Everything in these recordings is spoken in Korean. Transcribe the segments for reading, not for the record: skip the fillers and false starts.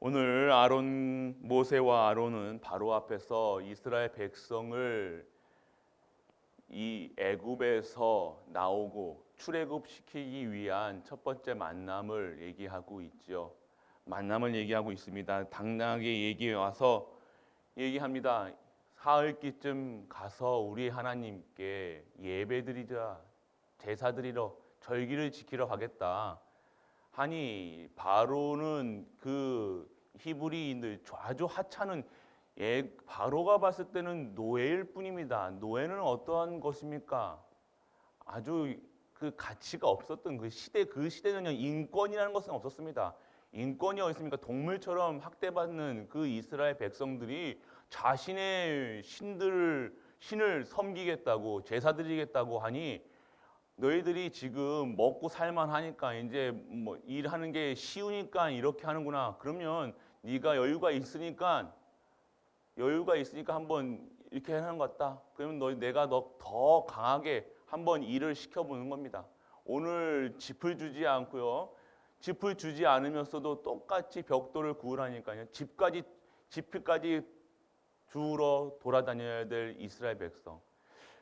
오늘 모세와 아론은 바로 앞에서 이스라엘 백성을 이 애굽에서 나오고 출애굽시키기 위한 첫 번째 만남을 얘기하고 있죠. 만남을 얘기하고 있습니다. 당당하게 얘기해 와서 얘기합니다. 사흘기쯤 가서 우리 하나님께 예배드리자, 제사드리러, 절기를 지키러 가겠다 하니 바로는 그 히브리인들 아주 하찮은 바로가 봤을 때는 노예일 뿐입니다. 노예는 어떠한 것입니까? 아주 그 가치가 없었던 그 시대는요, 인권이라는 것은 없었습니다. 인권이 어디 있습니까? 동물처럼 학대받는 그 이스라엘 백성들이 자신의 신을 섬기겠다고 제사 드리겠다고 하니 너희들이 지금 먹고 살만하니까 이제 뭐 일하는 게 쉬우니까 이렇게 하는구나. 그러면 네가 여유가 있으니까 한번 이렇게 하는 것 같다. 그러면 내가 너 더 강하게 한번 일을 시켜보는 겁니다. 오늘 짚을 주지 않고요. 짚을 주지 않으면서도 똑같이 벽돌을 구우라니까요. 짚까지 주우러 돌아다녀야 될 이스라엘 백성.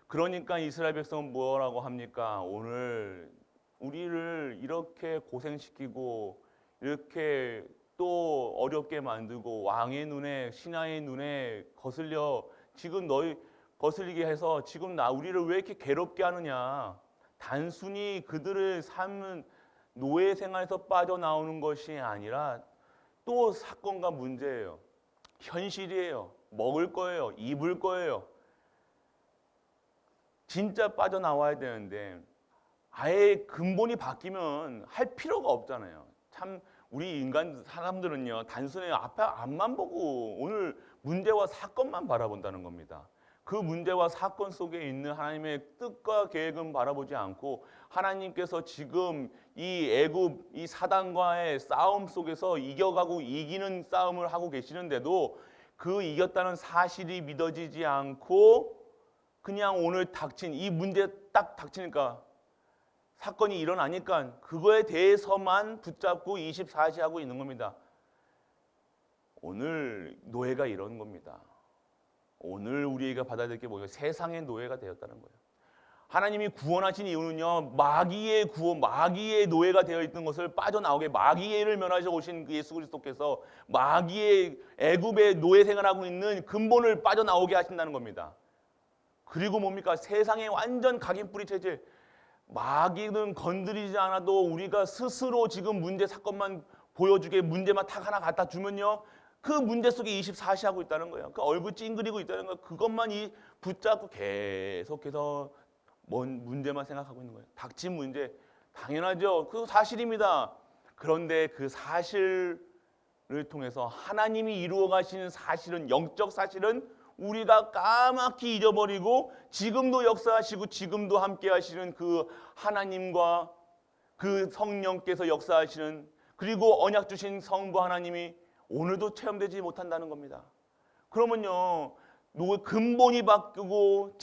그러니까 이스라엘 백성은 뭐라고 합니까? 오늘 우리를 이렇게 고생시키고 이렇게 또 어렵게 만들고 왕의 눈에 신하의 눈에 거슬리게 해서 지금 우리를 왜 이렇게 괴롭게 하느냐? 단순히 그들을 삶은 노예 생활에서 빠져나오는 것이 아니라 또 사건과 문제예요. 현실이에요. 먹을 거예요. 입을 거예요. 진짜 빠져나와야 되는데 아예 근본이 바뀌면 할 필요가 없잖아요. 참 우리 인간 사람들은요, 단순히 앞에 앞만 보고 오늘 문제와 사건만 바라본다는 겁니다. 그 문제와 사건 속에 있는 하나님의 뜻과 계획은 바라보지 않고 하나님께서 지금 이 애굽 이 사단과의 싸움 속에서 이겨가고 이기는 싸움을 하고 계시는데도 그 이겼다는 사실이 믿어지지 않고 그냥 오늘 닥친 이 문제 딱 닥치니까 사건이 일어나니까 그거에 대해서만 붙잡고 24시 하고 있는 겁니다. 오늘 노예가 이런 겁니다. 오늘 우리가 받아야 될 게 뭐예요? 세상의 노예가 되었다는 거예요. 하나님이 구원하신 이유는요, 마귀의 노예가 되어 있는 것을 빠져나오게 마귀를 면하셔 오신 그 예수 그리스도께서 마귀의 애굽의 노예 생활하고 있는 근본을 빠져나오게 하신다는 겁니다. 그리고 뭡니까? 세상의 완전 각인뿌리 체질. 마귀는 건드리지 않아도 우리가 스스로 지금 문제 사건만 보여주게 문제만 탁 하나 갖다 주면요, 그 문제 속에 24시 하고 있다는 거예요. 그 얼굴 찡그리고 있다는 거예요. 그것만 붙잡고 계속해서 뭔 문제만 생각하고 있는 거예요. 닥친 문제 당연하죠. 그 사실입니다. 그런데 그 사실을 통해서 하나님이 이루어 가시는 사실은, 영적 사실은 우리가 까맣게 잊어버리고 지금도 역사하시고 지금도 함께 하시는 그 하나님과 그 성령께서 역사하시는, 그리고 언약 주신 성부 하나님이 오늘도 체험되지 못한다는 겁니다. 그러면요, 근본이 바뀌고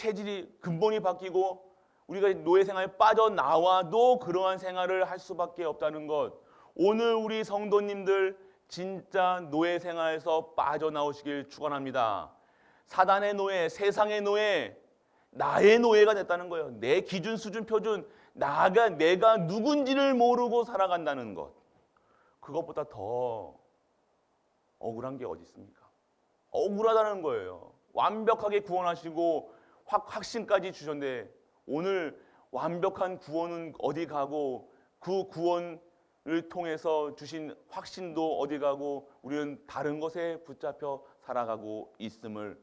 근본이 바뀌고 우리가 노예 생활에 빠져나와도 그러한 생활을 할 수밖에 없다는 것. 오늘 우리 성도님들 진짜 노예 생활에서 빠져나오시길 축원합니다. 사단의 노예, 세상의 노예, 나의 노예가 됐다는 거예요. 내 기준, 수준, 표준, 내가 누군지를 모르고 살아간다는 것. 그것보다 더 억울한 게 어디 있습니까? 억울하다는 거예요. 완벽하게 구원하시고 확신까지 주셨는데 오늘 완벽한 구원은 어디 가고 그 구원을 통해서 주신 확신도 어디 가고 우리는 다른 것에 붙잡혀 살아가고 있음을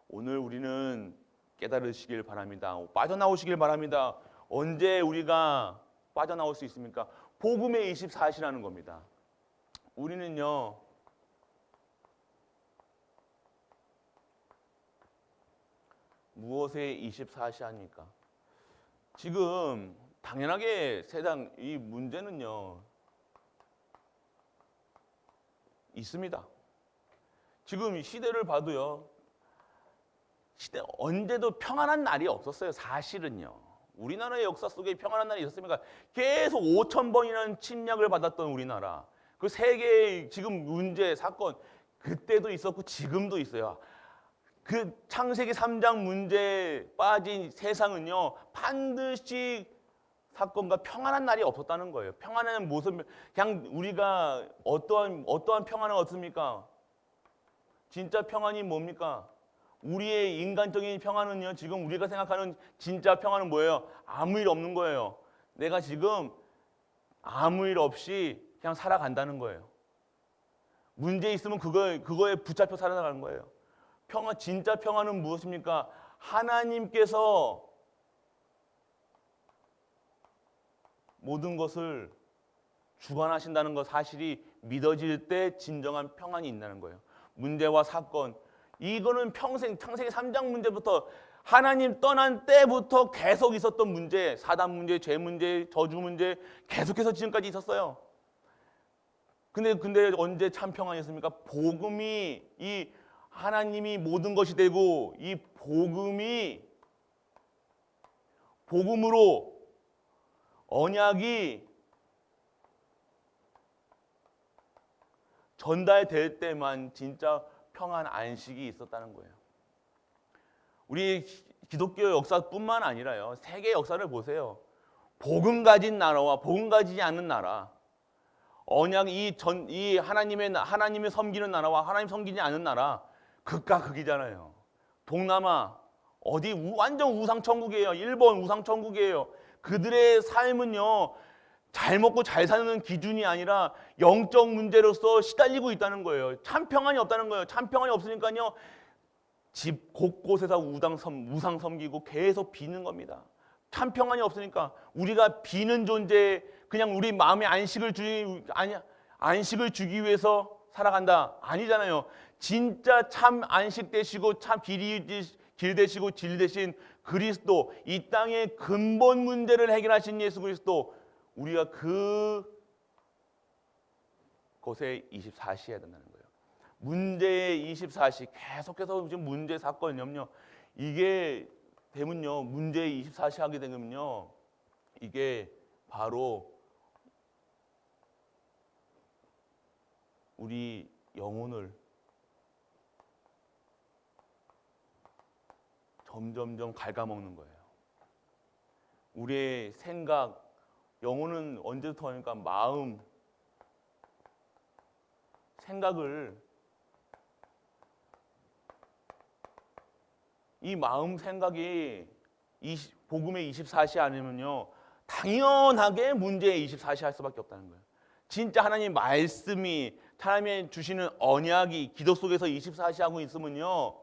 오늘 우리는 깨달으시길 바랍니다. 빠져나오시길 바랍니다. 언제 우리가 빠져나올 수 있습니까? 복음의 24시라는 겁니다. 우리는요, 무엇에 24시 합니까? 지금 당연하게 세상 이 문제는요 있습니다. 지금 시대를 봐도요, 시대 언제도 평안한 날이 없었어요. 사실은요. 우리나라의 역사 속에 평안한 날이 있었습니까? 계속 5,000번이라는 침략을 받았던 우리나라. 그 세계의 지금 문제, 사건 그때도 있었고 지금도 있어요. 그 창세기 3장 문제에 빠진 세상은요, 반드시 사건과 평안한 날이 없었다는 거예요. 평안한 모습, 그냥 우리가 어떠한 평안은 없습니까? 진짜 평안이 뭡니까? 우리의 인간적인 평안은요, 지금 우리가 생각하는 진짜 평안은 뭐예요? 아무 일 없는 거예요. 내가 지금 아무 일 없이 그냥 살아간다는 거예요. 문제 있으면 그거에 붙잡혀 살아가는 거예요. 평안, 진짜 평안은 무엇입니까? 하나님께서 모든 것을 주관하신다는 것 사실이 믿어질 때 진정한 평안이 있다는 거예요. 문제와 사건, 이거는 평생 창세기 3장 문제부터 하나님 떠난 때부터 계속 있었던 문제, 사단 문제, 죄 문제, 저주 문제 계속해서 지금까지 있었어요. 근데 언제 참 평안이었습니까? 복음이, 이 하나님이 모든 것이 되고 이 복음으로 언약이 전달될 때만 진짜 평안, 안식이 있었다는 거예요. 우리 기독교 역사뿐만 아니라요, 세계 역사를 보세요. 복음 가진 나라와 복음 가지지 않는 나라, 언약 이 하나님을 섬기는 나라와 하나님 섬기지 않는 나라, 극과 극이잖아요. 동남아 어디 완전 우상 천국이에요. 일본 우상 천국이에요. 그들의 삶은요, 잘 먹고 잘 사는 기준이 아니라 영적 문제로서 시달리고 있다는 거예요. 참 평안이 없다는 거예요. 참 평안이 없으니까요, 집 곳곳에서 우상 섬기고 계속 비는 겁니다. 참 평안이 없으니까 우리가 비는 존재, 그냥 우리 마음에 안식을 주기 위해서 살아간다 아니잖아요. 진짜 참 안식 되시고 참 길 되시고 질 되신 그리스도, 이 땅의 근본 문제를 해결하신 예수 그리스도, 우리가 그곳에 24시 해야 된다는 거예요. 문제의 24시 계속해서 지금 문제, 사건, 염려, 이게 되면요, 문제의 24시 하게 되면요, 이게 바로 우리 영혼을 점점점 갉아먹는 거예요. 우리의 생각, 영혼은 언제부터 하니까 마음, 생각을, 이 마음 생각이 복음의 24시 아니면요, 당연하게 문제의 24시 할 수밖에 없다는 거예요. 진짜 하나님 말씀이, 하나님이 주시는 언약이 기도 속에서 24시 하고 있으면요,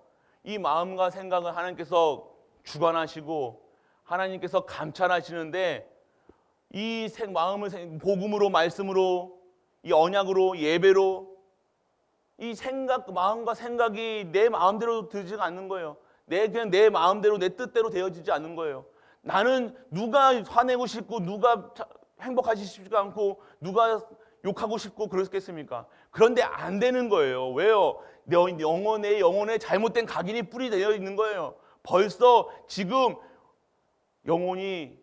이 마음과 생각을 하나님께서 주관하시고 하나님께서 감찰하시는데, 이 마음을 복음으로, 말씀으로, 이 언약으로, 예배로, 이 마음과 생각이 내 마음대로 되지가 않는 거예요. 그냥 내 마음대로, 내 뜻대로 되어지지 않는 거예요. 나는 누가 화내고 싶고, 누가 행복하지 싶지가 않고, 누가 욕하고 싶고 그렇겠습니까? 그런데 안 되는 거예요. 왜요? 내 영혼에 잘못된 각인이 뿌리되어 있는 거예요. 벌써 지금 영혼이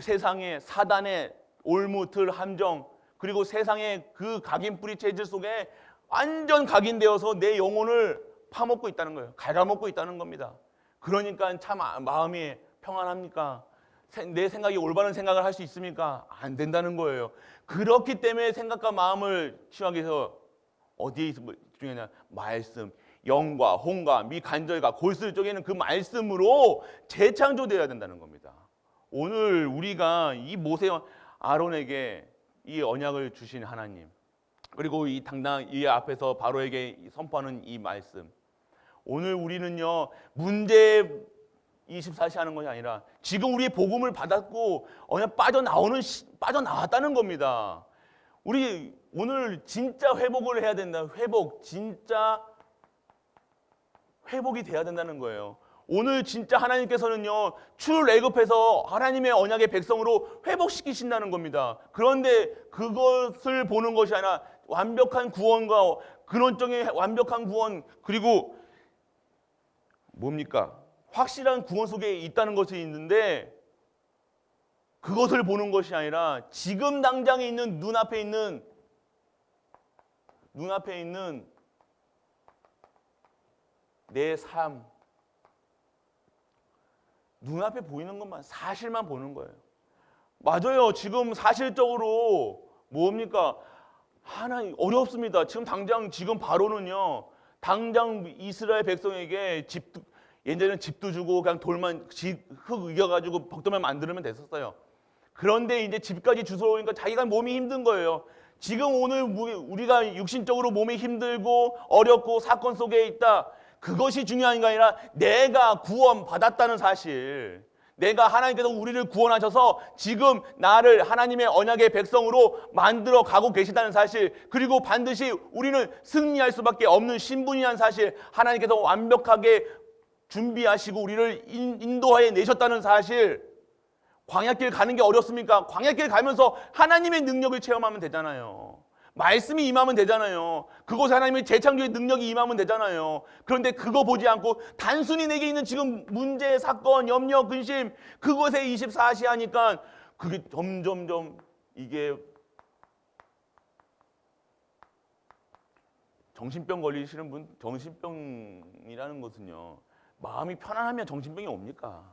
세상의 사단의 올무틀 함정, 그리고 세상의 그 각인 뿌리 체질 속에 완전 각인되어서 내 영혼을 파먹고 있다는 거예요. 갉아먹고 있다는 겁니다. 그러니까 참 마음이 평안합니까? 내 생각이 올바른 생각을 할 수 있습니까? 안 된다는 거예요. 그렇기 때문에 생각과 마음을 치유하기 위해서 어디에 중요하냐? 말씀, 영과 혼과 미 간절과 골수를 쪼개는 그 말씀으로 재창조되어야 된다는 겁니다. 오늘 우리가 이 모세 아론에게 이 언약을 주신 하나님, 그리고 이 앞에서 바로에게 선포하는 이 말씀, 오늘 우리는요, 문제 24시 하는 것이 아니라 지금 우리 복음을 받았고 언약 빠져나왔다는 겁니다. 우리 오늘 진짜 회복을 해야 된다. 진짜 회복이 돼야 된다는 거예요. 오늘 진짜 하나님께서는요, 출애굽해서 하나님의 언약의 백성으로 회복시키신다는 겁니다. 그런데 그것을 보는 것이 아니라 완벽한 구원과 근원적인 완벽한 구원, 그리고 뭡니까? 확실한 구원 속에 있다는 것이 있는데, 그것을 보는 것이 아니라 지금 당장에 있는, 눈앞에 있는 눈앞에 있는 내 삶, 눈앞에 보이는 것만, 사실만 보는 거예요. 맞아요. 지금 사실적으로 뭡니까? 하나님 어렵습니다. 지금 당장 지금 바로는요. 당장 이스라엘 백성에게 집도 예전에는 집도 주고 그냥 돌만 흙 이겨가지고 벽돌만 만들면 됐었어요. 그런데 이제 집까지 주워오니까 자기가 몸이 힘든 거예요. 지금 오늘 우리가 육신적으로 몸이 힘들고 어렵고 사건 속에 있다. 그것이 중요한 게 아니라 내가 구원받았다는 사실. 내가 하나님께서 우리를 구원하셔서 지금 나를 하나님의 언약의 백성으로 만들어 가고 계시다는 사실, 그리고 반드시 우리는 승리할 수밖에 없는 신분이라는 사실, 하나님께서 완벽하게 준비하시고 우리를 인도하여 내셨다는 사실. 광야길 가는 게 어렵습니까? 광야길 가면서 하나님의 능력을 체험하면 되잖아요. 말씀이 임하면 되잖아요. 그곳에 하나님의 재창조의 능력이 임하면 되잖아요. 그런데 그거 보지 않고 단순히 내게 있는 지금 문제, 사건, 염려, 근심 그것에 24시 하니까 그게 점점점 이게 정신병 걸리시는 분, 정신병이라는 것은요, 마음이 편안하면 정신병이 옵니까?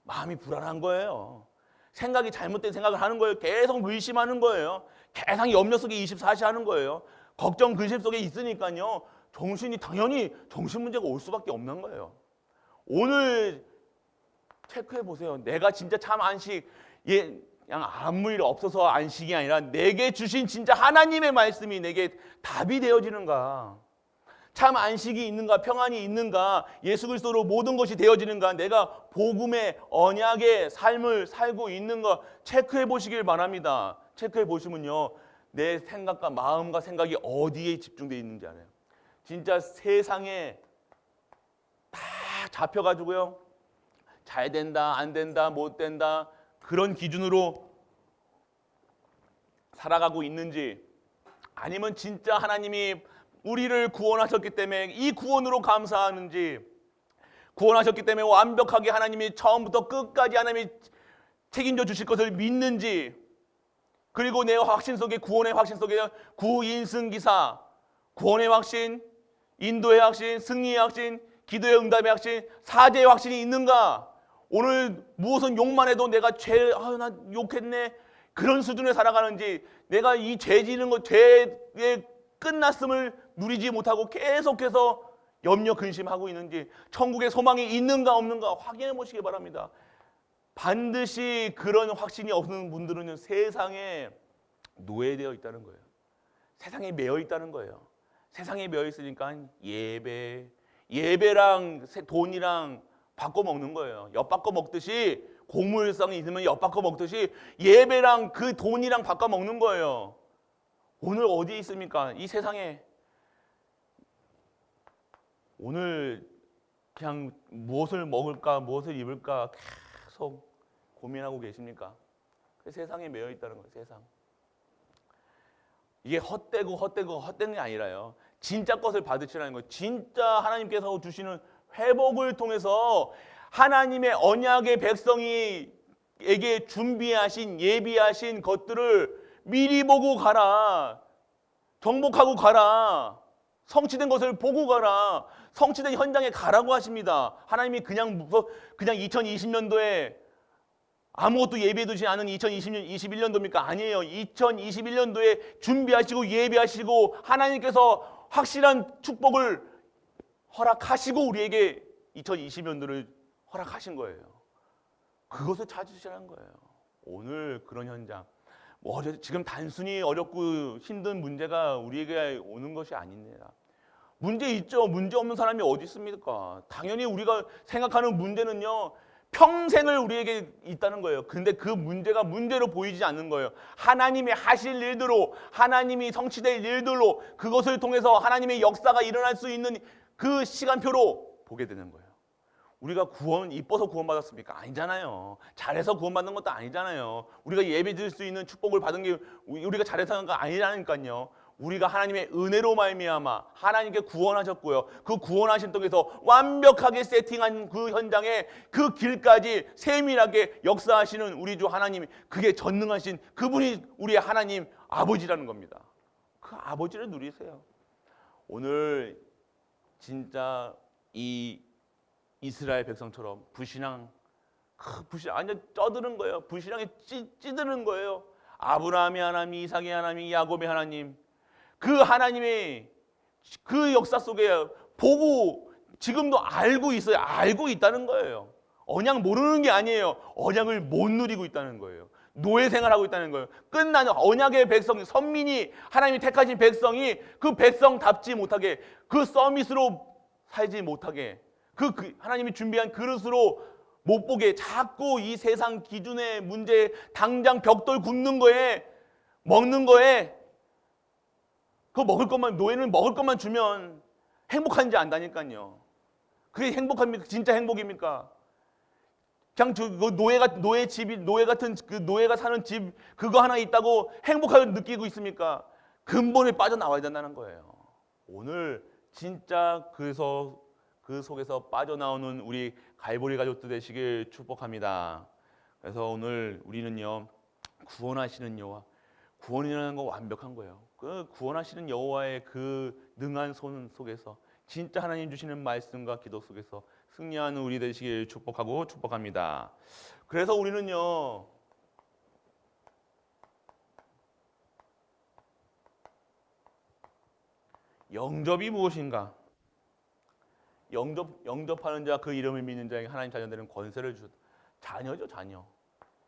마음이 불안한 거예요. 생각이 잘못된 생각을 하는 거예요. 계속 의심하는 거예요. 계속 염려 속에 24시 하는 거예요. 걱정, 근심 속에 있으니까요. 정신이 당연히 정신 문제가 올 수밖에 없는 거예요. 오늘 체크해 보세요. 내가 진짜 참 안식, 그냥 아무 일 없어서 안식이 아니라 내게 주신 진짜 하나님의 말씀이 내게 답이 되어지는가? 참 안식이 있는가? 평안이 있는가? 예수 그리스도로 모든 것이 되어지는가? 내가 복음의 언약의 삶을 살고 있는가? 체크해 보시길 바랍니다. 체크해 보시면요, 내 생각과 마음과 생각이 어디에 집중되어 있는지 알아요. 진짜 세상에 다 잡혀가지고요, 잘 된다, 안 된다, 못 된다, 그런 기준으로 살아가고 있는지, 아니면 진짜 하나님이 우리를 구원하셨기 때문에 이 구원으로 감사하는지, 구원하셨기 때문에 완벽하게 하나님이 처음부터 끝까지 하나님이 책임져 주실 것을 믿는지, 그리고 내 확신 속에, 구원의 확신 속에 구인승기사, 구원의 확신, 인도의 확신, 승리의 확신, 기도의 응답의 확신, 사죄의 확신이 있는가? 오늘 무엇은 욕만 해도 내가 나 욕했네, 그런 수준에 살아가는지, 내가 이 죄 지는 것, 죄의 끝났음을 누리지 못하고 계속해서 염려 근심하고 있는지, 천국의 소망이 있는가 없는가 확인해 보시기 바랍니다. 반드시 그런 확신이 없는 분들은 세상에 노예되어 있다는 거예요. 세상에 매여 있다는 거예요. 세상에 매여 있으니까 예배랑 돈이랑 바꿔 먹는 거예요. 엿 바꿔 먹듯이, 고물상이 있으면 엿 바꿔 먹듯이 예배랑 그 돈이랑 바꿔 먹는 거예요. 오늘 어디에 있습니까? 이 세상에. 오늘 그냥 무엇을 먹을까, 무엇을 입을까 계속 고민하고 계십니까? 그 세상에 매여 있다는 거예요. 세상. 이게 헛된 게 아니라요, 진짜 것을 받으시라는 거예요. 진짜 하나님께서 주시는 회복을 통해서 하나님의 언약의 백성이에게 준비하신, 예비하신 것들을 미리 보고 가라. 정복하고 가라. 성취된 것을 보고 가라. 성취된 현장에 가라고 하십니다. 하나님이 그냥 2020년도에 아무것도 예비해두지 않은 2021년도입니까? 아니에요. 2021년도에 준비하시고 예비하시고 하나님께서 확실한 축복을 허락하시고 우리에게 2020년도를 허락하신 거예요. 그것을 찾으시라는 거예요. 오늘 그런 현장. 지금 단순히 어렵고 힘든 문제가 우리에게 오는 것이 아닙니다. 문제 있죠. 문제 없는 사람이 어디 있습니까? 당연히 우리가 생각하는 문제는요, 평생을 우리에게 있다는 거예요. 그런데 그 문제가 문제로 보이지 않는 거예요. 하나님이 하실 일대로, 하나님이 성취될 일들로, 그것을 통해서 하나님의 역사가 일어날 수 있는 그 시간표로 보게 되는 거예요. 우리가 이뻐서 구원받았습니까? 아니잖아요. 잘해서 구원받는 것도 아니잖아요. 우리가 예배드릴 수 있는 축복을 받은 게 우리가 잘해서 한 거 아니라니까요. 우리가 하나님의 은혜로 말미암아 하나님께 구원하셨고요, 그 구원하신 통해서 완벽하게 세팅한 그 현장에, 그 길까지 세밀하게 역사하시는 우리 주 하나님, 그게 전능하신 그분이 우리의 하나님 아버지라는 겁니다. 그 아버지를 누리세요. 오늘 진짜 이 이스라엘 백성처럼 불신앙 완전 쪄드는 거예요. 불신앙에 찌드는 거예요. 아브라함의 하나님, 이삭의 하나님, 야곱의 하나님, 그 하나님의 그 역사 속에 보고 지금도 알고 있어요. 알고 있다는 거예요. 언약 모르는 게 아니에요. 언약을 못 누리고 있다는 거예요. 노예 생활하고 있다는 거예요. 끝나는 언약의 백성, 선민이 하나님이 택하신 백성이 그 백성답지 못하게, 그 서밋으로 살지 못하게, 그 하나님이 준비한 그릇으로 못 보게, 자꾸 이 세상 기준의 문제, 당장 벽돌 굽는 거에, 먹는 거에, 그 먹을 것만, 노예는 먹을 것만 주면 행복한지 안다니까요. 그게 행복합니까? 진짜 행복입니까? 그냥 그 노예 집이, 노예 같은 그 노예가 사는 집 그거 하나 있다고 행복하게 느끼고 있습니까? 근본에 빠져나와야 된다는 거예요. 오늘 진짜 그래서 그 속에서 빠져나오는 우리 갈보리 가족들 되시길 축복합니다. 그래서 오늘 우리는요, 구원하시는 여호와, 구원이라는 거 완벽한 거예요. 그 구원하시는 여호와의 그 능한 손 속에서 진짜 하나님 주시는 말씀과 기도 속에서 승리하는 우리 되시길 축복하고 축복합니다. 그래서 우리는요, 영접이 무엇인가? 영접하는 자, 그 이름을 믿는 자에게 하나님 자녀들은 권세를 주다. 자녀죠, 자녀.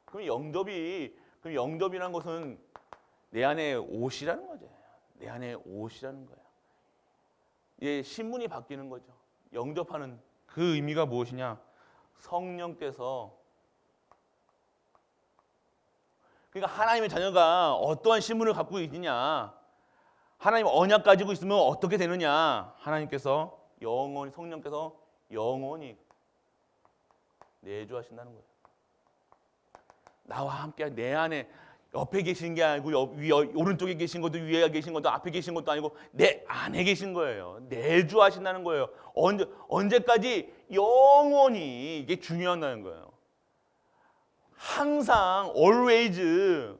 그럼 영접이라는 것은 내 안에 옷이라는 거죠. 내 안에 옷이라는 거야. 예, 신분이 바뀌는 거죠. 영접하는 그 의미가 무엇이냐? 성령께서, 그러니까 하나님의 자녀가 어떠한 신분을 갖고 있느냐, 하나님 언약 가지고 있으면 어떻게 되느냐, 하나님께서 영원히, 성령께서 영원히 내주하신다는 거예요. 나와 함께 내 안에, 옆에 계신 게 아니고 오른쪽에 계신 것도, 위에 계신 것도, 앞에 계신 것도 아니고 내 안에 계신 거예요. 내주하신다는 거예요. 언제까지? 영원히. 이게 중요하다는 거예요. 항상 always,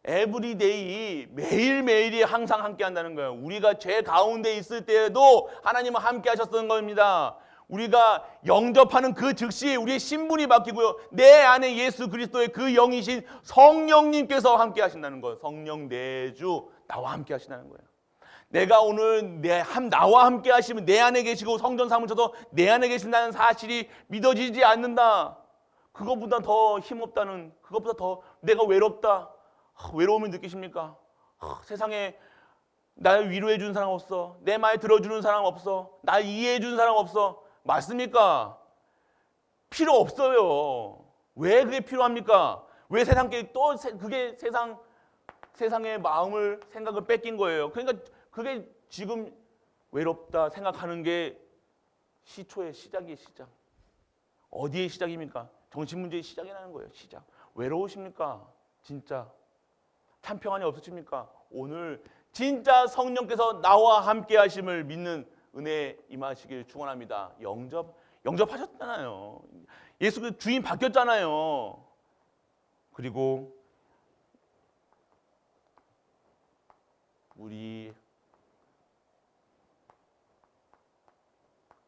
every day, 매일매일이 항상 함께 한다는 거예요. 우리가 죄 가운데 있을 때에도 하나님은 함께 하셨던 겁니다. 우리가 영접하는 그 즉시 우리의 신분이 바뀌고요, 내 안에 예수 그리스도의 그 영이신 성령님께서 함께 하신다는 거예요. 성령 내주, 나와 함께 하신다는 거예요. 내가 오늘 나와 함께 하시면 내 안에 계시고 성전 사무쳐서 내 안에 계신다는 사실이 믿어지지 않는다. 그것보다 더 힘없다는, 그것보다 더 내가 외롭다, 외로움을 느끼십니까? 세상에 날 위로해 주는 사람 없어, 내 말 들어주는 사람 없어, 날 이해해 주는 사람 없어. 맞습니까? 필요 없어요. 왜 그게 필요합니까? 왜 세상께 또 그게 세상의 마음을, 생각을 뺏긴 거예요. 그러니까 그게 지금 외롭다 생각하는 게 시초의 시작이에요. 시작. 어디의 시작입니까? 정신문제의 시작이 나는 거예요. 시작. 외로우십니까? 진짜 참 평안이 없으십니까? 오늘 진짜 성령께서 나와 함께 하심을 믿는 은혜 임하시길 축원합니다. 영접하셨잖아요. 예수 그 주인 바뀌었잖아요. 그리고 우리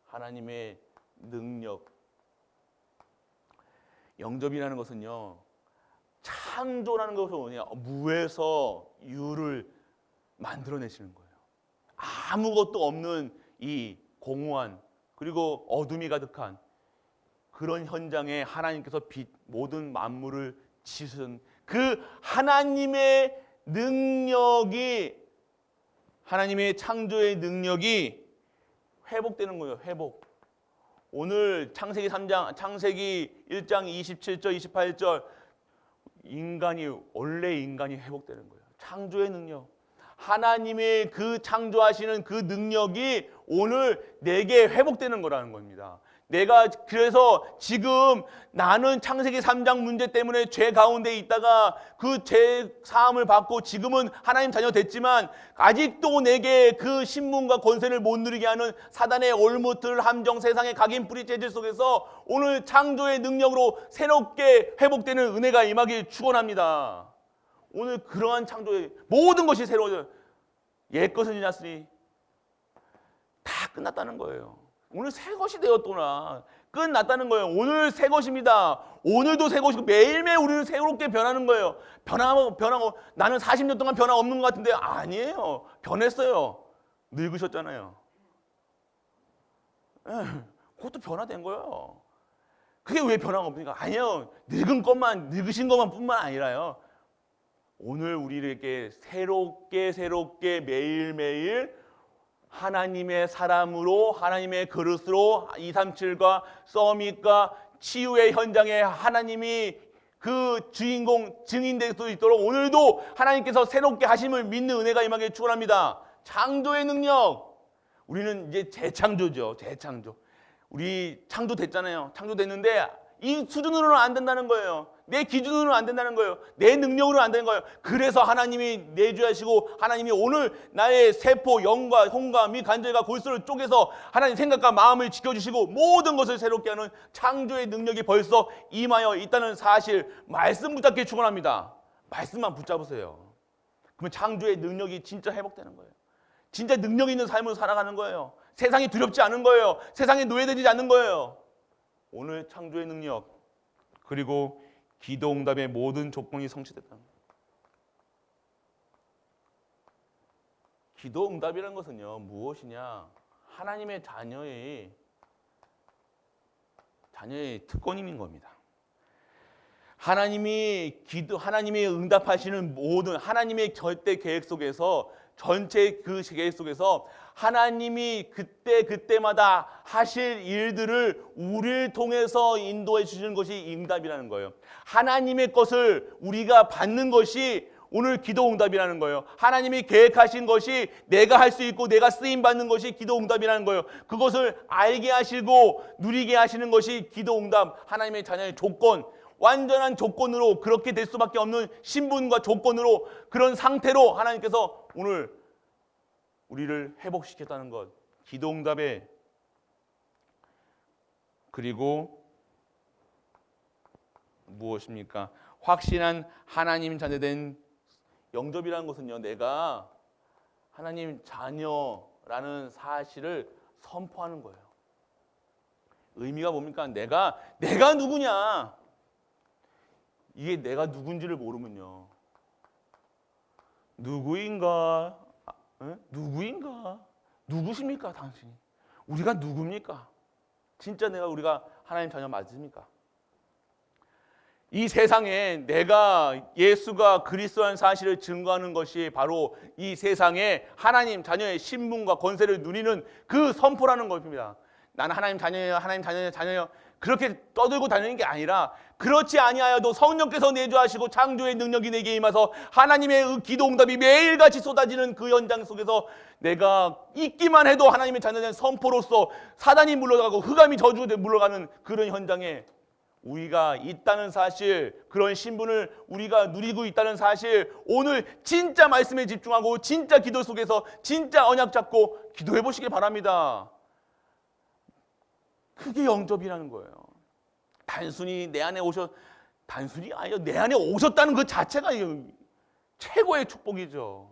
하나님의 능력, 영접이라는 것은요, 창조라는 것은 뭐냐? 무에서 유를 만들어내시는 거예요. 아무것도 없는 이 공허한, 그리고 어둠이 가득한 그런 현장에 하나님께서 모든 만물을 지으신 그 하나님의 능력이, 하나님의 창조의 능력이 회복되는 거예요. 회복. 오늘 창세기 3장, 창세기 1장 27절, 28절, 원래 인간이 회복되는 거예요. 창조의 능력. 하나님의 그 창조하시는 그 능력이 오늘 내게 회복되는 거라는 겁니다. 내가 그래서 지금 나는 창세기 3장 문제 때문에 죄 가운데 있다가 그 죄 사함을 받고 지금은 하나님 자녀 됐지만 아직도 내게 그 신분과 권세를 못 누리게 하는 사단의 올무틀 함정, 세상의 각인 뿌리 재질 속에서 오늘 창조의 능력으로 새롭게 회복되는 은혜가 임하길 축원합니다. 오늘 그러한 창조의 모든 것이 새로워져요. 옛것은 지났으니 끝났다는 거예요. 오늘 새 것이 되었구나. 끝났다는 거예요. 오늘 새 것입니다. 오늘도 새 것이고 매일매일 우리는 새롭게 변하는 거예요. 변하고 나는 40년 동안 변화 없는 것 같은데 아니에요. 변했어요. 늙으셨잖아요. 그것도 변화된 거예요. 그게 왜 변화가 없습니까? 아니요. 늙으신 것만 뿐만 아니라요. 오늘 우리에게 새롭게 매일매일 하나님의 사람으로 하나님의 그릇으로 237과 서밋과 치유의 현장에 하나님이 그 주인공 증인될 수 있도록 오늘도 하나님께서 새롭게 하심을 믿는 은혜가 임하게 축원합니다. 창조의 능력. 우리는 이제 재창조죠. 재창조. 우리 창조됐잖아요. 창조됐는데 이 수준으로는 안 된다는 거예요. 내 기준으로는 안 된다는 거예요. 내 능력으로는 안 되는 거예요. 그래서 하나님이 내주하시고 하나님이 오늘 나의 세포, 영과 혼과 미 관절과 골수를 쪼개서 하나님 생각과 마음을 지켜주시고 모든 것을 새롭게 하는 창조의 능력이 벌써 임하여 있다는 사실, 말씀 붙잡기에 축원합니다. 말씀만 붙잡으세요. 그러면 창조의 능력이 진짜 회복되는 거예요. 진짜 능력 있는 삶을 살아가는 거예요. 세상이 두렵지 않은 거예요. 세상에 노예되지 않는 거예요. 오늘 창조의 능력, 그리고 기도응답의 모든 조건이 성취됐다는 거예요. 기도응답이라는 것은요, 무엇이냐? 하나님의 자녀의 특권인 겁니다. 하나님이 응답하시는 모든 하나님의 절대 계획 속에서, 전체 그 계획 속에서 하나님이 그때마다 하실 일들을 우리를 통해서 인도해 주시는 것이 응답이라는 거예요. 하나님의 것을 우리가 받는 것이 오늘 기도 응답이라는 거예요. 하나님이 계획하신 것이 내가 할 수 있고 내가 쓰임 받는 것이 기도 응답이라는 거예요. 그것을 알게 하시고 누리게 하시는 것이 기도 응답, 하나님의 자녀의 조건, 완전한 조건으로, 그렇게 될 수밖에 없는 신분과 조건으로, 그런 상태로 하나님께서 오늘 우리를 회복시켰다는 것, 기도응답에. 그리고 무엇입니까? 확신한 하나님 자녀된 영접이라는 것은요, 내가 하나님 자녀라는 사실을 선포하는 거예요. 의미가 뭡니까? 내가 누구냐? 이게 내가 누군지를 모르면요, 누구인가? 누구십니까 당신이? 우리가 누굽니까? 진짜 우리가 하나님 자녀 맞습니까? 이 세상에 내가 예수가 그리스도라는 사실을 증거하는 것이 바로 이 세상에 하나님 자녀의 신분과 권세를 누리는 그 선포라는 것입니다. 나는 하나님 자녀예요, 하나님 자녀예요. 그렇게 떠들고 다니는 게 아니라, 그렇지 아니하여도 성령께서 내주하시고 창조의 능력이 내게 임해서 하나님의 기도 응답이 매일같이 쏟아지는 그 현장 속에서 내가 있기만 해도 하나님의 자녀된 선포로서 사단이 물러가고 흑암이 저주돼 물러가는 그런 현장에 우리가 있다는 사실, 그런 신분을 우리가 누리고 있다는 사실, 오늘 진짜 말씀에 집중하고 진짜 기도 속에서 진짜 언약 잡고 기도해 보시길 바랍니다. 그게 영접이라는 거예요. 단순히 내 안에 단순히 아니요, 내 안에 오셨다는 그 자체가 최고의 축복이죠.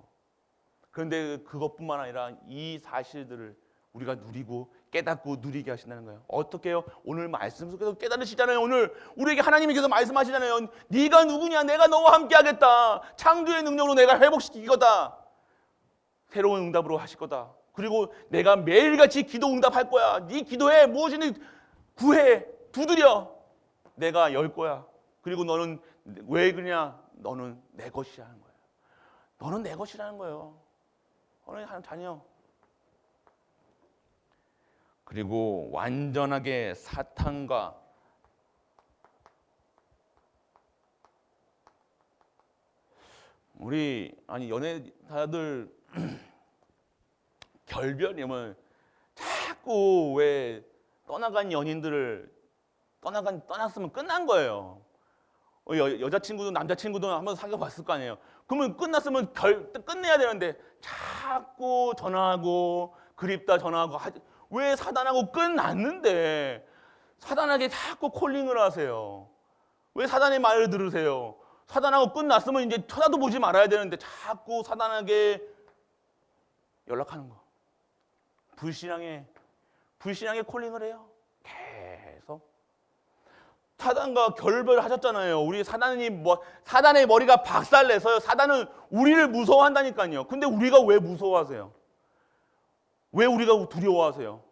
그런데 그것뿐만 아니라 이 사실들을 우리가 누리고 깨닫고 누리게 하신다는 거예요. 어떻게 해요? 오늘 말씀 속에서 깨달으시잖아요. 오늘 우리에게 하나님께서 말씀하시잖아요. 네가 누구냐? 내가 너와 함께 하겠다. 창조의 능력으로 내가 회복시킬 거다. 새로운 응답으로 하실 거다. 그리고 내가 매일같이 기도 응답할 거야. 네 기도해. 무엇이든 구해. 두드려. 내가 열 거야. 그리고 너는 왜 그러냐? 너는 내 것이라는 거예요. 너는 내 것이라는 거예요. 너는 하나님 자녀. 그리고 완전하게 사탄과 연애자들 결별이면 자꾸 왜 떠나간 연인들을 떠났으면 끝난 거예요. 여자친구도 남자친구도 한번 사귀어봤을 거 아니에요. 그러면 끝났으면 끝내야 되는데 자꾸 전화하고 그립다 전화하고 왜 사단하고 끝났는데 사단에게 자꾸 콜링을 하세요? 왜 사단의 말을 들으세요? 사단하고 끝났으면 이제 쳐다도 보지 말아야 되는데 자꾸 사단에게 연락하는 거. 불신앙의 콜링을 해요. 계속 사단과 결별하셨잖아요. 우리 사단의 머리가 박살내서요. 사단은 우리를 무서워한다니까요. 근데 우리가 왜 무서워하세요? 왜 우리가 두려워하세요?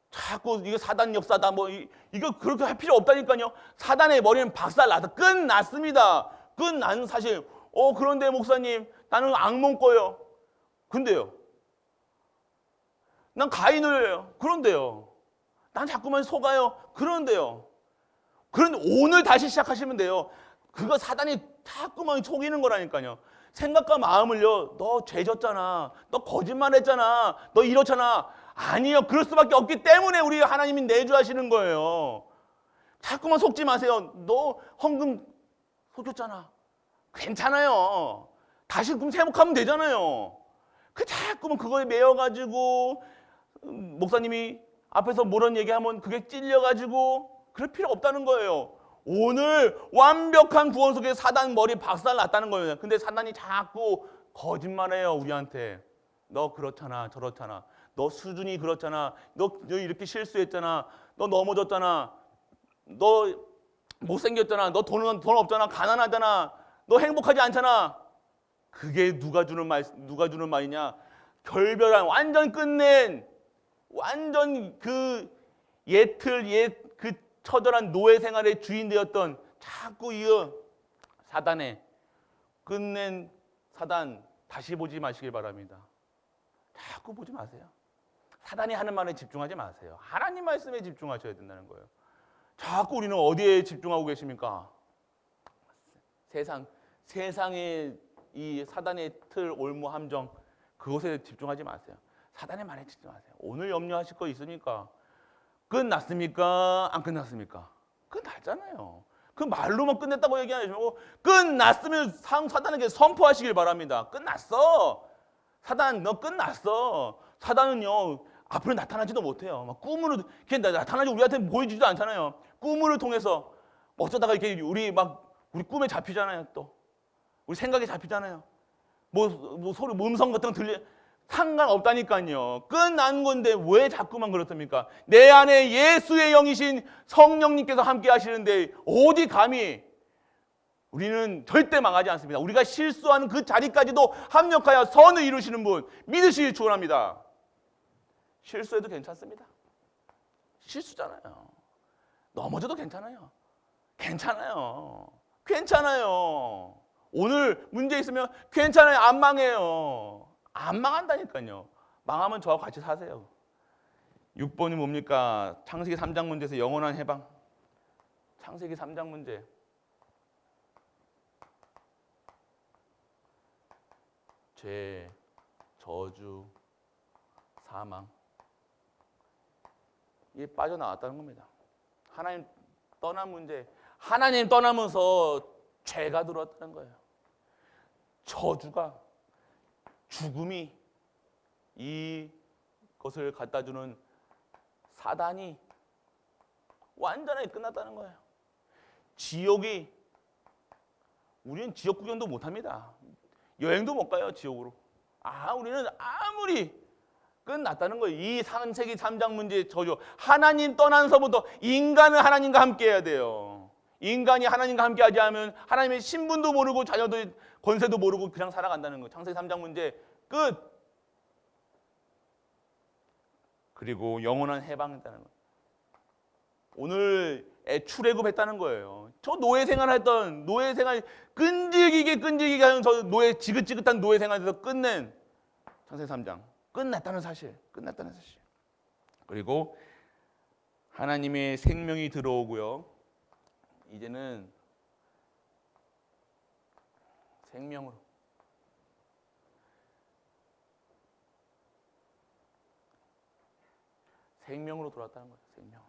자꾸 이거 사단 역사다 이거 그렇게 할 필요 없다니까요. 사단의 머리는 박살나서 끝났습니다. 끝난 사실. 그런데 목사님 나는 악몽 꿔요. 근데요. 난 가인을 해요. 그런데요. 난 자꾸만 속아요. 그런데요. 그런데 오늘 다시 시작하시면 돼요. 그거 사단이 자꾸만 속이는 거라니까요. 생각과 마음을요. 너 죄졌잖아. 너 거짓말했잖아. 너 이렇잖아. 아니요. 그럴 수밖에 없기 때문에 우리 하나님이 내주하시는 거예요. 자꾸만 속지 마세요. 너 헌금 속였잖아. 괜찮아요. 다시 그럼 회복하면 되잖아요. 자꾸만 그거에 매여가지고 목사님이 앞에서 뭐런 얘기하면 그게 찔려가지고 그럴 필요 없다는 거예요. 오늘 완벽한 구원 속에 사단 머리 박살 났다는 거예요. 근데 사단이 자꾸 거짓말해요. 우리한테. 너 그렇잖아. 저렇잖아. 너 수준이 그렇잖아. 너 이렇게 실수했잖아. 너 넘어졌잖아. 너 못생겼잖아. 너 돈 없잖아. 가난하잖아. 너 행복하지 않잖아. 그게 누가 주는 말이냐? 결별한 완전 끝낸 완전 그 그 처절한 노예 생활의 주인 되었던 자꾸 이 사단의 끝낸 사단 다시 보지 마시길 바랍니다. 자꾸 보지 마세요. 사단이 하는 말에 집중하지 마세요. 하나님 말씀에 집중하셔야 된다는 거예요. 자꾸 우리는 어디에 집중하고 계십니까? 세상의 이 사단의 틀, 올무, 함정 그것에 집중하지 마세요. 사단의 말에 집중하세요. 오늘 염려하실 거 있습니까? 끝났습니까? 안 끝났습니까? 끝났잖아요. 그 말로만 끝냈다고 얘기하지 말고 끝났으면 사단에게 선포하시길 바랍니다. 끝났어. 사단 너 끝났어. 사단은요 앞으로 나타나지도 못해요. 막 꿈으로 나타나지 우리한테 보여주지도 않잖아요. 꿈을 통해서 어쩌다가 이렇게 우리 꿈에 잡히잖아요. 또 우리 생각에 잡히잖아요. 소리 음성 같은 거 상관없다니까요. 끝난 건데 왜 자꾸만 그렇습니까? 내 안에 예수의 영이신 성령님께서 함께 하시는데 어디 감히 우리는 절대 망하지 않습니다. 우리가 실수하는 그 자리까지도 합력하여 선을 이루시는 분 믿으시길 축원합니다. 실수해도 괜찮습니다. 실수잖아요. 넘어져도 괜찮아요. 괜찮아요. 오늘 문제 있으면 괜찮아요. 안 망해요. 안 망한다니까요. 망하면 저와 같이 사세요. 6번이 뭡니까? 창세기 3장 문제에서 영원한 해방. 창세기 3장 문제. 죄, 저주, 사망. 이게 빠져나왔다는 겁니다. 하나님 떠난 문제. 하나님 떠나면서 죄가 들어왔다는 거예요. 저주가 죽음이 이것을 갖다주는 사단이 완전하게 끝났다는 거예요. 지옥이 우리는 지옥 구경도 못합니다. 여행도 못 가요. 지옥으로. 우리는 아무리 끝났다는 거예요. 이 창세기 3장 문제의 저주. 하나님 떠난서부터 인간은 하나님과 함께 해야 돼요. 인간이 하나님과 함께 하지 않으면 하나님의 신분도 모르고 자녀도 권세도 모르고 그냥 살아간다는 거예요. 창세기 3장 문제 끝. 그리고 영원한 해방했다는 거예요. 오늘 출애굽했다는 거예요. 저 노예 생활했던 노예 생활 끈질기게 하는 저 노예 지긋지긋한 노예 생활에서 끝낸 창세기 3장 끝났다는 사실. 그리고 하나님의 생명이 들어오고요. 이제는 생명으로 돌아왔다는 거예요. 생명.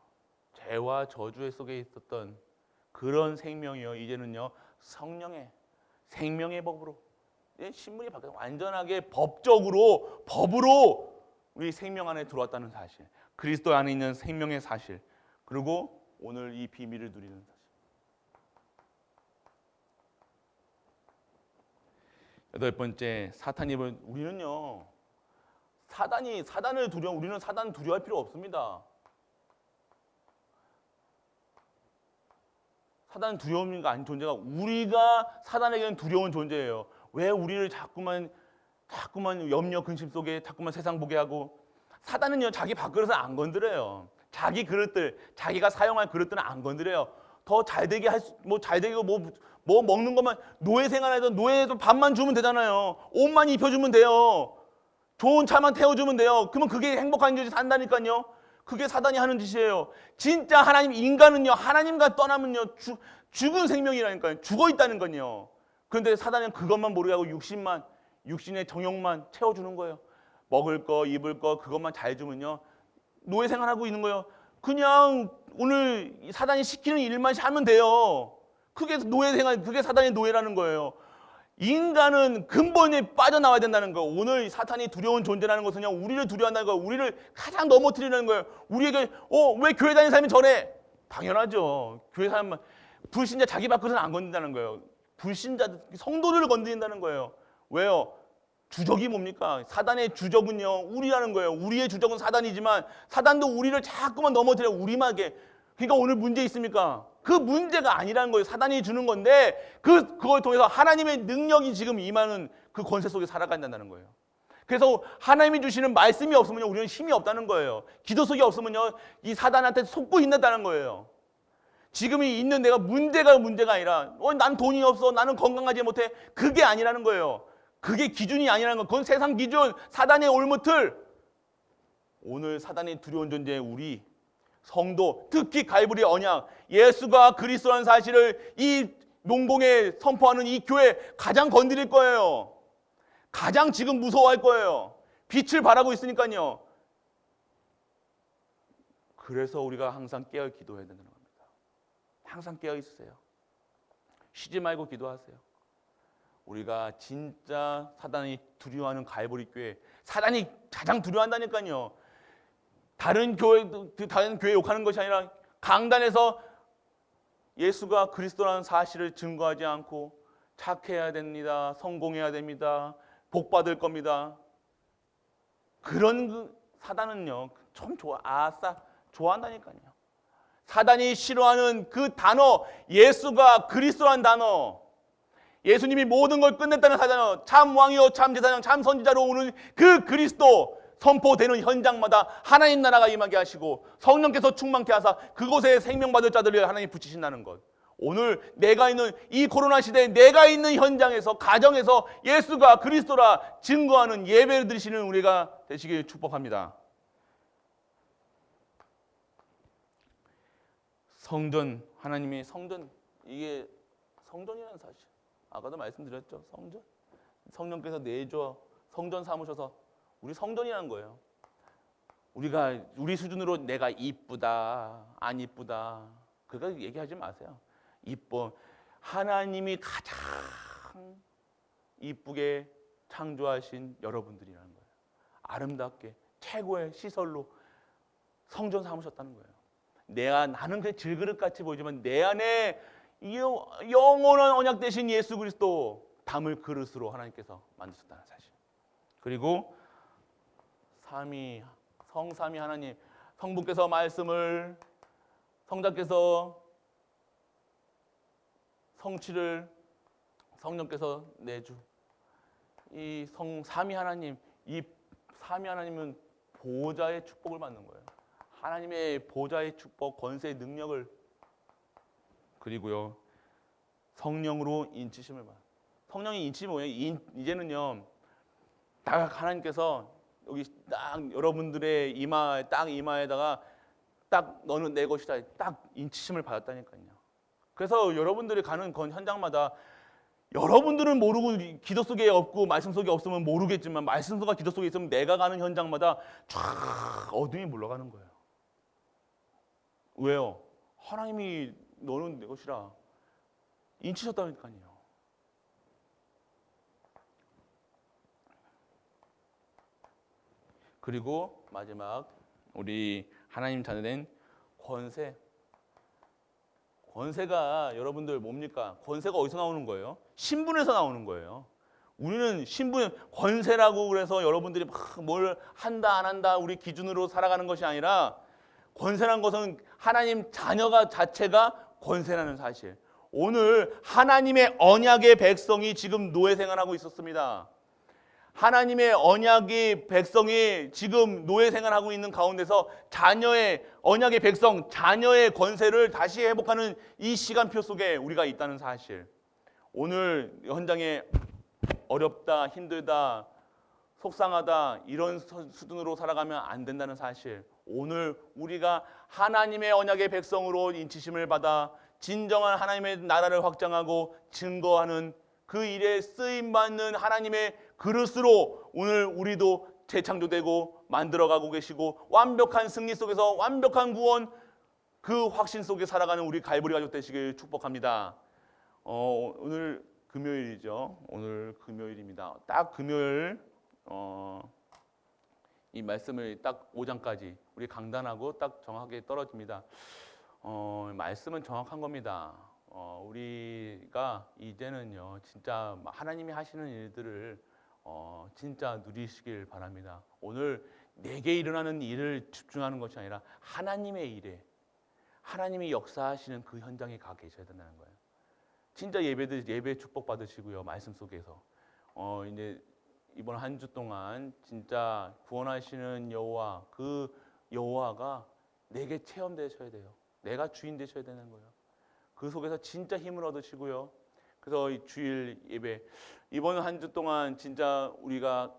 죄와 저주 속에 있었던 그런 생명이요. 이제는요 성령의 생명의 법으로 신분이 바뀌어서 완전하게 법으로 우리 생명 안에 들어왔다는 사실. 그리스도 안에 있는 생명의 사실. 그리고 오늘 이 비밀을 누리는 사실. 여덟 번째, 우리는요 사단을 우리는 사단 두려워할 필요 없습니다. 사단은 두려움이 아닌 존재가 우리가 사단에게는 두려운 존재예요. 왜 우리를 자꾸만 염려 근심 속에 자꾸만 세상 보게 하고 사단은요 자기 밥그릇을 안 건드려요. 자기 그릇들 자기가 사용할 그릇들은 안 건드려요. 더 잘되게 잘되고 뭐 먹는 것만 노예 생활에서 노예에서 밥만 주면 되잖아요. 옷만 입혀주면 돼요. 좋은 차만 태워주면 돼요. 그러면 그게 행복한 짓이 산다니까요. 그게 사단이 하는 짓이에요. 진짜 인간은요 하나님과 떠나면요 죽은 생명이라니까요. 죽어 있다는 건요. 그런데 사단은 그것만 모르게 하고 육신의 정욕만 채워주는 거예요. 먹을 거 입을 거 그것만 잘 주면요 노예 생활하고 있는 거예요. 그냥 오늘 사단이 시키는 일만 하면 돼요. 그게 노예 생활, 그게 사단의 노예라는 거예요. 인간은 근본에 빠져나와야 된다는 거예요. 오늘 사탄이 두려운 존재라는 것은요 우리를 두려워한다는 거예요. 우리를 가장 넘어뜨리는 거예요. 우리에게 왜 교회 다니는 사람이 저래? 당연하죠. 교회 사람만 불신자 자기 밥그릇은 안 건든다는 거예요. 불신자 성도들을 건드린다는 거예요. 왜요? 주적이 뭡니까? 사단의 주적은요 우리라는 거예요. 우리의 주적은 사단이지만 사단도 우리를 자꾸만 넘어뜨려 우리마게. 그러니까 오늘 문제 있습니까? 그 문제가 아니라는 거예요. 사단이 주는 건데 그걸 통해서 하나님의 능력이 지금 임하는 그 권세 속에 살아간다는 거예요. 그래서 하나님이 주시는 말씀이 없으면요 우리는 힘이 없다는 거예요. 기도 속에 없으면요 이 사단한테 속고 있는다는 거예요. 지금이 있는 내가 문제가 아니라 난 돈이 없어 나는 건강하지 못해 그게 아니라는 거예요. 그게 기준이 아니라는 거. 그건 세상 기준, 사단의 올무틀. 오늘 사단이 두려운 존재의 우리 성도, 특히 갈보리 언약, 예수가 그리스도라는 사실을 이 농공에 선포하는 이 교회 가장 건드릴 거예요. 가장 지금 무서워할 거예요. 빛을 발하고 있으니까요. 그래서 우리가 항상 깨어 기도해야 된다는 겁니다. 항상 깨어 있으세요. 쉬지 말고 기도하세요. 우리가 진짜 사단이 두려워하는 갈보리 교회, 사단이 가장 두려워한다니까요. 다른 교회 욕하는 것이 아니라 강단에서 예수가 그리스도라는 사실을 증거하지 않고 착해야 됩니다. 성공해야 됩니다. 복 받을 겁니다. 그런 사단은요 좀 좋아한다니까요. 사단이 싫어하는 그 단어, 예수가 그리스도라는 단어, 예수님이 모든 걸 끝냈다는 사단어, 참 왕이요 참 제사장 참 선지자로 오는 그 그리스도 선포되는 현장마다 하나님 나라가 임하게 하시고 성령께서 충만케 하사 그곳에 생명받을 자들을 하나님 붙이신다는 것. 오늘 내가 있는 이 코로나 시대에 내가 있는 현장에서 가정에서 예수가 그리스도라 증거하는 예배를 드리시는 우리가 되시길 축복합니다. 성전, 하나님이 성전, 이게 성전이라는 사실. 아까도 말씀드렸죠. 성전. 성령께서 내줘 성전 삼으셔서 우리 성전이라는 거예요. 우리가 우리 수준으로 내가 이쁘다, 안 이쁘다 그거 얘기하지 마세요. 이뻐. 하나님이 가장 이쁘게 창조하신 여러분들이라는 거예요. 아름답게 최고의 시설로 성전 삼으셨다는 거예요. 나는 그 질그릇같이 보이지만 내 안에 영원한 언약 되신 예수 그리스도 담을 그릇으로 하나님께서 만드셨다는 사실. 그리고 성삼위 하나님, 성부께서 말씀을, 성자께서 성취를, 성령께서 내주. 이 삼위 하나님, 이 삼위 하나님은 보좌의 축복을 받는 거예요. 하나님의 보좌의 축복, 권세의 능력을, 그리고요 성령으로 인치심을 받아요. 성령의 인치심이 뭐예요? 이제는요 딱 하나님께서 여기 딱 여러분들의 이마에다가 딱 너는 내 것이다 딱 인치심을 받았다니까요. 그래서 여러분들이 가는 현장마다 여러분들은 모르고 기도 속에 없고 말씀 속에 없으면 모르겠지만 말씀 속과 기도 속에 있으면 내가 가는 현장마다 쫙 어둠이 물러가는 거예요. 왜요? 하나님이 너는 내 것이라 인치셨다니까요. 그리고 마지막 우리 하나님 자녀된 권세. 권세가 여러분들 뭡니까? 권세가 어디서 나오는 거예요? 신분에서 나오는 거예요. 우리는 신분 권세라고 그래서 여러분들이 막 뭘 한다 안 한다 우리 기준으로 살아가는 것이 아니라 권세란 것은 하나님 자녀가 자체가 권세라는 사실. 오늘 하나님의 언약의 백성이 지금 노예 생활하고 있었습니다. 하나님의 언약의 백성이 지금 노예 생활하고 있는 가운데서 자녀의 언약의 백성, 자녀의 권세를 다시 회복하는 이 시간표 속에 우리가 있다는 사실. 오늘 현장에 어렵다, 힘들다, 속상하다 이런 수준으로 살아가면 안 된다는 사실. 오늘 우리가 하나님의 언약의 백성으로 인치심을 받아 진정한 하나님의 나라를 확장하고 증거하는 그 일에 쓰임받는 하나님의 그릇으로 오늘 우리도 재창조되고 만들어가고 계시고 완벽한 승리 속에서 완벽한 구원 그 확신 속에 살아가는 우리 갈보리 가족 되시길 축복합니다. 오늘 금요일이죠. 오늘 금요일입니다. 딱 금요일 이 말씀을 딱 5장까지 우리 강단하고 딱 정확하게 떨어집니다. 말씀은 정확한 겁니다. 우리가 이제는요 진짜 하나님이 하시는 일들을 진짜 누리시길 바랍니다. 오늘 내게 일어나는 일을 집중하는 것이 아니라 하나님의 일에 하나님이 역사하시는 그 현장에 가 계셔야 된다는 거예요. 진짜 예배 축복 받으시고요. 말씀 속에서 이제 이번 한 주 동안 진짜 구원하시는 여호와 그 여호와가 내게 체험되셔야 돼요. 내가 주인 되셔야 되는 거예요. 그 속에서 진짜 힘을 얻으시고요. 그래서 이 주일 예배 이번 한 주 동안 진짜 우리가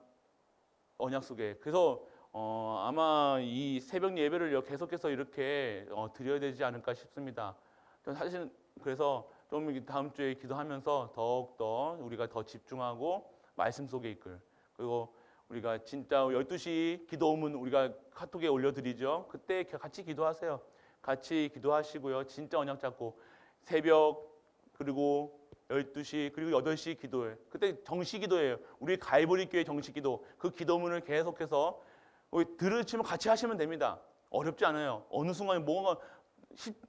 언약 속에 그래서 아마 이 새벽 예배를 계속해서 이렇게 드려야 되지 않을까 싶습니다. 사실 그래서 좀 다음 주에 기도하면서 더욱더 우리가 더 집중하고 말씀 속에 이끌 그리고 우리가 진짜 12시 기도오면 우리가 카톡에 올려드리죠. 그때 같이 기도하세요. 같이 기도하시고요. 진짜 언약 잡고 새벽 그리고 12시 그리고 8시 기도해. 그때 정시 기도예요. 우리 갈보리 교회 정시 기도. 그 기도문을 계속해서 들으시면 같이 하시면 됩니다. 어렵지 않아요. 어느 순간에 뭔가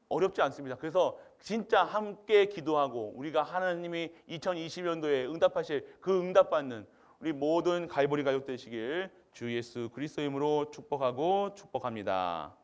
어렵지 않습니다. 그래서 진짜 함께 기도하고 우리가 하나님이 2020년도에 응답하실 그 응답받는 우리 모든 갈보리 가족 되시길 주 예수 그리스도의 이름으로 축복하고 축복합니다.